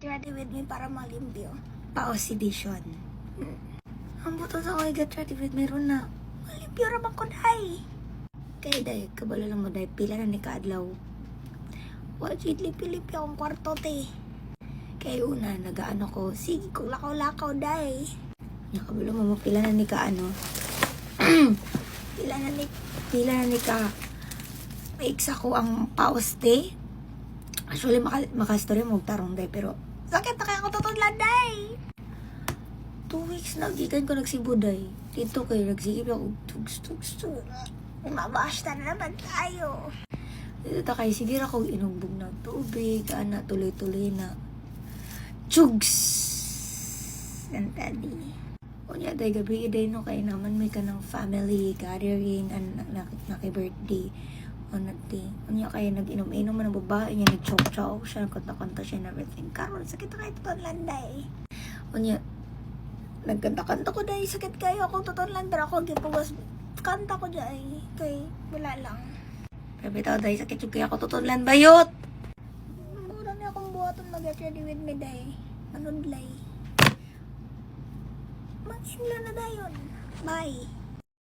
Ready with me para malimpyo. Pa-oxidation. Ang buto sa ko get ready with me ron na malimpyo ramang ko day. Kaya day, kabalo lang mo day, pila na ni Kaadlaw. Wajid lipi-lipi akong kwarto te. Kaya una, nagaano ko, sige kung lakaw-lakaw day. Nakabalo mo, pila na ni Kaano. pila na ni Ka. Maiksa ko ang paos te. Actually, makastorya mo tarong day, pero sakit na kaya ako tutudlan day. 2 weeks na, gikan ko nagsibo day. Dito kayo, nagsigip ako, tugs. Mabasta na naman tayo. Dito kayo, sige ako inumbog ng tubig, ana, tuloy-tuloy na. Chugs! Santali. Unya, day gabi, day no, kaya naman may ka ng family gathering, naki-birthday. Unya, kaya nag-inom-inom man ang babae niya, nag-chow-chow siya, kanta-kanta siya and everything. Karon sakit na kayo tutulan day. Unya, nagkanta-kanta ko day, sakit kayo ako tutulan, pero ako gipuwas kanta ko day, kay wala lang. Pero bitaw day, sakit yung kaya ako tutulan, bayot! Mura na akong buhaton mag-get ready with me day. Manudlay. Mag-inla na dayon. Bye!